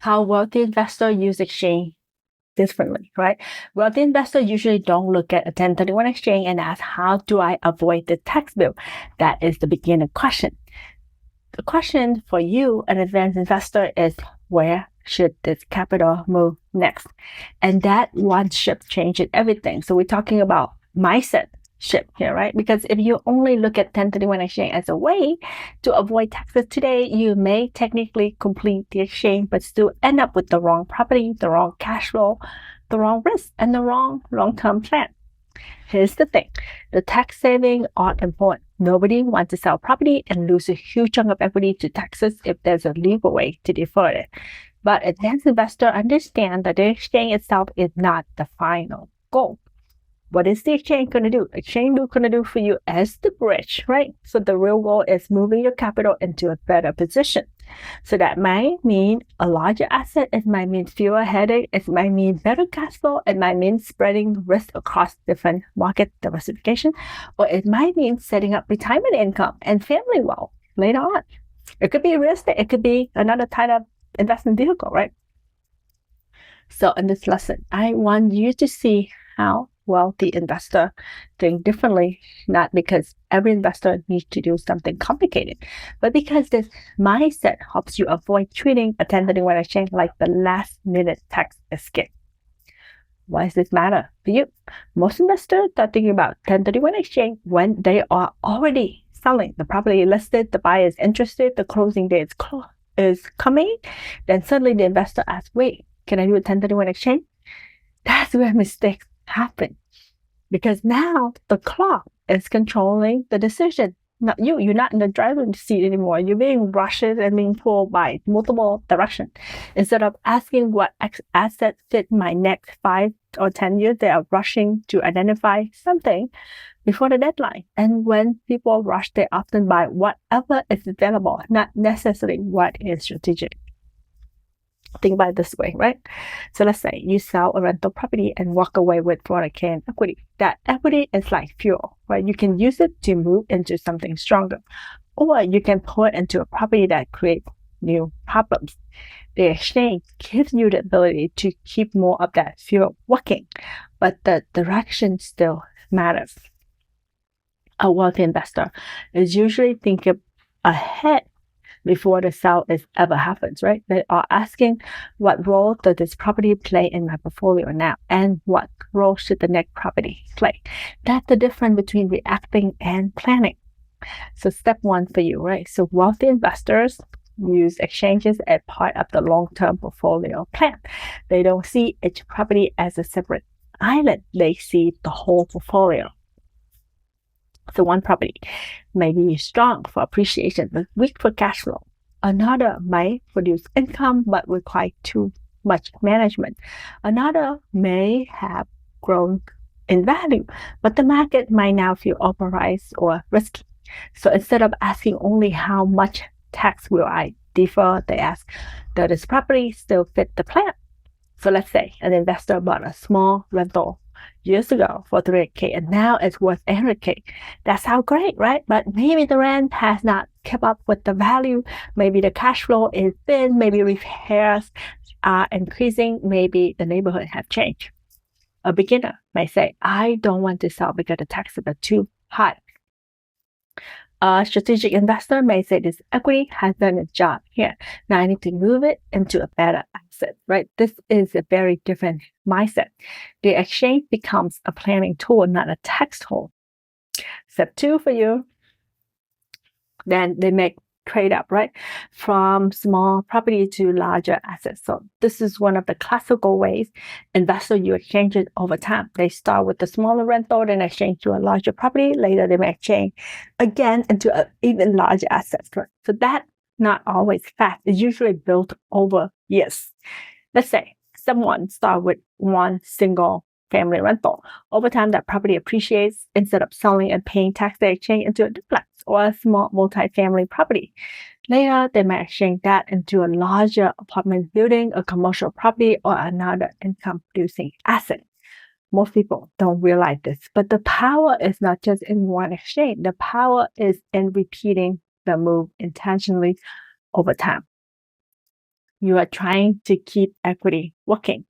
how wealthy investors use exchange differently, right? Wealthy investors usually don't look at a 1031 exchange and ask, how do I avoid the tax bill? That is the beginning question. The question for you, an advanced investor, is where should this capital move next? And that one shift changes everything. So we're talking about mindset shift here, right? Because if you only look at 1031 exchange as a way to avoid taxes today, you may technically complete the exchange, but still end up with the wrong property, the wrong cash flow, the wrong risk, and the wrong long-term plan. Here's the thing. The tax savings are important. Nobody wants to sell property and lose a huge chunk of equity to taxes if there's a legal way to defer it. But advanced investors understand that the exchange itself is not the final goal. What is the exchange going to do? Exchange is going to do for you as the bridge, right? So the real goal is moving your capital into a better position. So that might mean a larger asset. It might mean fewer headaches. It might mean better cash flow. It might mean spreading risk across different market diversification. Or it might mean setting up retirement income and family wealth later on. It could be real estate. It could be another type of investment vehicle, right? So in this lesson, I want you to see how wealthy investors think differently, not because every investor needs to do something complicated, but because this mindset helps you avoid treating a 1031 exchange like the last minute tax escape. Why does this matter for you? Most investors are thinking about 1031 exchange when they are already selling. The property listed, the buyer is interested, the closing date is coming. Then suddenly the investor asks, wait, can I do a 1031 exchange? That's where mistakes happen, because now the clock is controlling the decision. Not you. You're not in the driver's seat anymore. You're being rushed and being pulled by multiple directions. Instead of asking what asset fit my next 5 or 10 years, they are rushing to identify something before the deadline. And when people rush, they often buy whatever is available, not necessarily what is strategic. Think about it this way, right? So let's say you sell a rental property and walk away with $400K in equity. That equity is like fuel, right? You can use it to move into something stronger, or you can pour it into a property that creates new problems. The exchange gives you the ability to keep more of that fuel working, but the direction still matters. A wealthy investor is usually thinking ahead before the sale ever happens, right? They are asking, what role does this property play in my portfolio now? And what role should the next property play? That's the difference between reacting and planning. So step one for you, right? So wealthy investors use exchanges as part of the long-term portfolio plan. They don't see each property as a separate island. They see the whole portfolio. So one property may be strong for appreciation but weak for cash flow. Another may produce income but require too much management. Another may have grown in value, but the market might now feel overpriced or risky. So instead of asking only how much tax will I defer, they ask, does this property still fit the plan? So let's say an investor bought a small rental years ago for $300K and now it's worth $800K. That sounds great, right? But maybe the rent has not kept up with the value. Maybe the cash flow is thin. Maybe repairs are increasing. Maybe the neighborhood have changed. A beginner may say, I don't want to sell because the taxes are too high. A strategic investor may say this equity has done its job here. Now I need to move it into a better asset, right? This is a very different mindset. The exchange becomes a planning tool, not a tax tool. Step two for you, then they make trade up, right? From small property to larger assets. So this is one of the classical ways investors use exchanges over time. They start with the smaller rental, then exchange to a larger property. Later, they may exchange again into an even larger asset. Right? So that's not always fast. It's usually built over years. Let's say someone starts with one single family rental. Over time, that property appreciates. Instead of selling and paying tax, they exchange into a duplex or a small multi-family property. Later, they might exchange that into a larger apartment building, a commercial property, or another income-producing asset. Most people don't realize this, but the power is not just in one exchange. The power is in repeating the move intentionally over time. You are trying to keep equity working.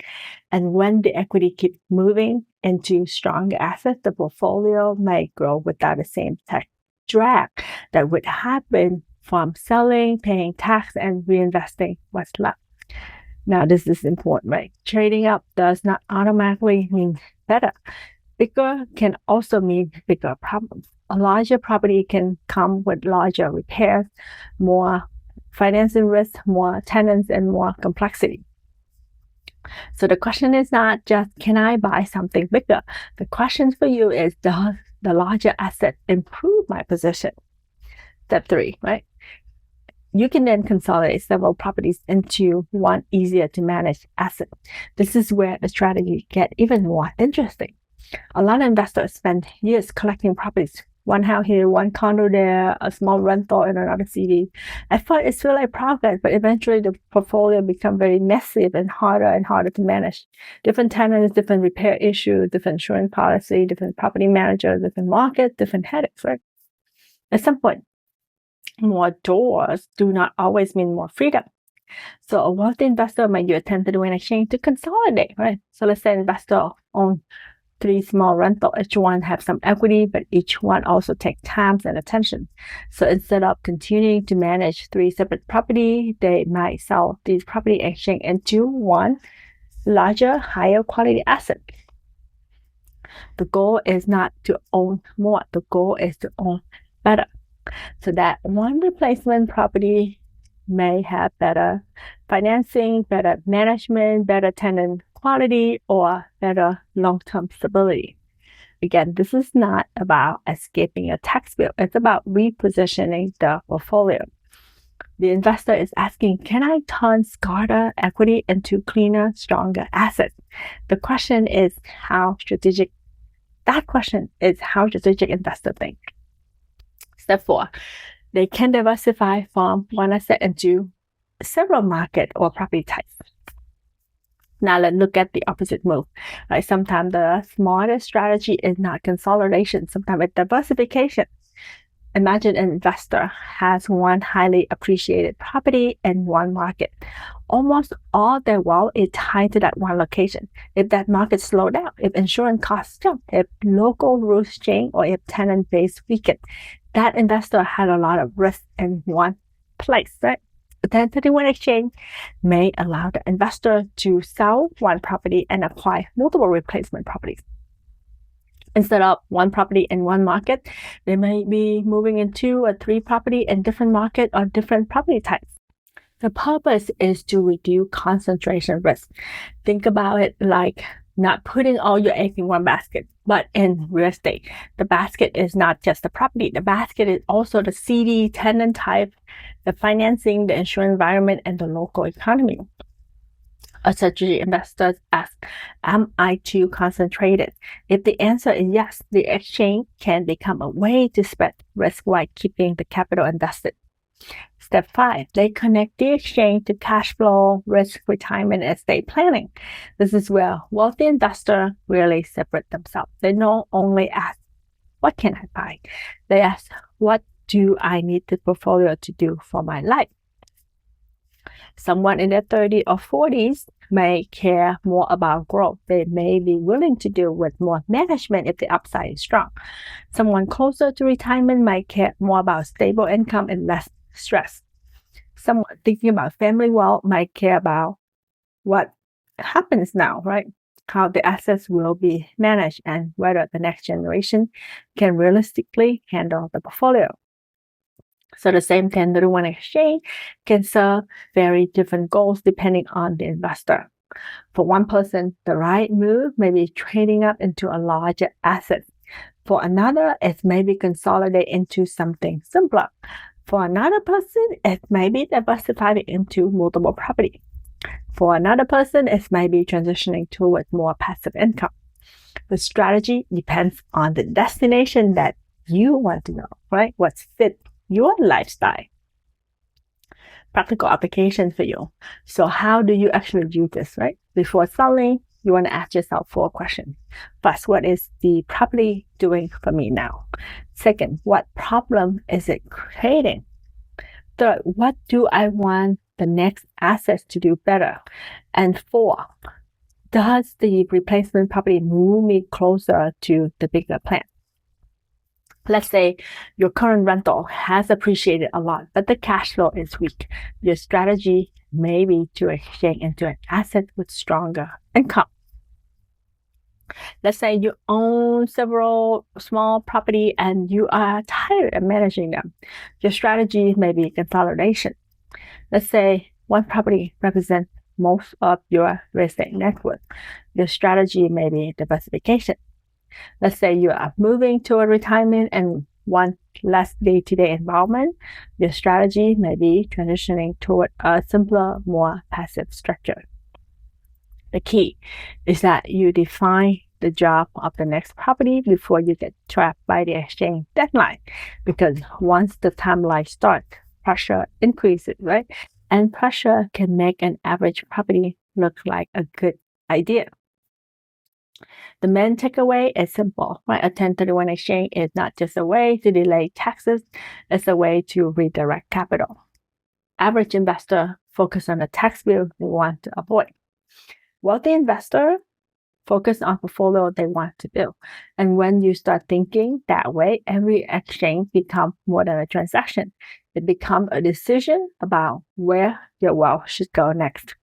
And when the equity keeps moving into stronger assets, the portfolio may grow without the same tax drag that would happen from selling, paying tax, and reinvesting what's left. Now, this is important, right? Trading up does not automatically mean better. Bigger can also mean bigger problems. A larger property can come with larger repairs, more financing risk, more tenants, and more complexity. So the question is not just, can I buy something bigger? The question for you is, does the larger asset improve my position? Step 3, right? You can then consolidate several properties into one easier to manage asset. This is where the strategy gets even more interesting. A lot of investors spend years collecting properties. One house here, one condo there, a small rental in another city. At first, it feels like progress, but eventually the portfolio becomes very messy and harder to manage. Different tenants, different repair issues, different insurance policy, different property managers, different market, different headaches, right? At some point, more doors do not always mean more freedom. So a wealthy investor might use a 1031 exchange to consolidate, right? So let's say an investor owns 3 small rentals. Each one have some equity, but each one also takes time and attention. So instead of continuing to manage 3 separate properties, they might sell these property exchange into one larger, higher quality asset. The goal is not to own more. The goal is to own better. So that one replacement property may have better financing, better management, better tenant quality, or better long-term stability. Again, this is not about escaping a tax bill. It's about repositioning the portfolio. The investor is asking, can I turn scarred equity into cleaner, stronger assets? The question is how strategic. That question is how strategic investors think. Step 4, they can diversify from one asset into several market or property types. Now let's look at the opposite move. Right? Sometimes the smartest strategy is not consolidation. Sometimes it's diversification. Imagine an investor has one highly appreciated property in one market. Almost all their wealth is tied to that one location. If that market slows down, if insurance costs jump, if local rules change, or if tenant base weakens, that investor had a lot of risk in one place, right? The 1031 exchange may allow the investor to sell one property and acquire multiple replacement properties. Instead of one property in one market, they may be moving into 2 or 3 property in different market or different property types. The purpose is to reduce concentration risk. Think about it like not putting all your eggs in one basket, but in real estate, the basket is not just the property. The basket is also the city, tenant type, the financing, the insurance environment, and the local economy. A strategic investor asks, am I too concentrated? If the answer is yes, the exchange can become a way to spread risk while keeping the capital invested. Step 5, they connect the exchange to cash flow, risk, retirement, and estate planning. This is where wealthy investors really separate themselves. They don't only ask, what can I buy? They ask, what do I need the portfolio to do for my life? Someone in their 30s or 40s may care more about growth. They may be willing to deal with more management if the upside is strong. Someone closer to retirement might care more about stable income and less stress. Someone thinking about family wealth might care about what happens now, right? How the assets will be managed and whether the next generation can realistically handle the portfolio. So the same 1031 exchange can serve very different goals depending on the investor. For one person, the right move may be trading up into a larger asset. For another, it may be consolidate into something simpler. For another person, it may be diversified into multiple properties. For another person, it may be transitioning towards more passive income. The strategy depends on the destination that you want to know, right? What's fit your lifestyle. Practical application for you. So how do you actually do this, right? Before selling, you want to ask yourself 4 questions. First, what is the property doing for me now? Second, what problem is it creating? Third, what do I want the next assets to do better? And 4, does the replacement property move me closer to the bigger plan? Let's say your current rental has appreciated a lot, but the cash flow is weak. Your strategy may be to exchange into an asset with stronger income. Let's say you own several small property and you are tired of managing them. Your strategy may be consolidation. Let's say one property represents most of your real estate net worth. Your strategy may be diversification. Let's say you are moving to a retirement and want less day-to-day involvement. Your strategy may be transitioning toward a simpler, more passive structure. The key is that you define the job of the next property before you get trapped by the exchange deadline. Because once the timeline starts, pressure increases, right? And pressure can make an average property look like a good idea. The main takeaway is simple, right? A 1031 exchange is not just a way to delay taxes, it's a way to redirect capital. Average investor focus on the tax bill they want to avoid. Wealthy investor focus on portfolio they want to build. And when you start thinking that way, every exchange becomes more than a transaction. It becomes a decision about where your wealth should go next.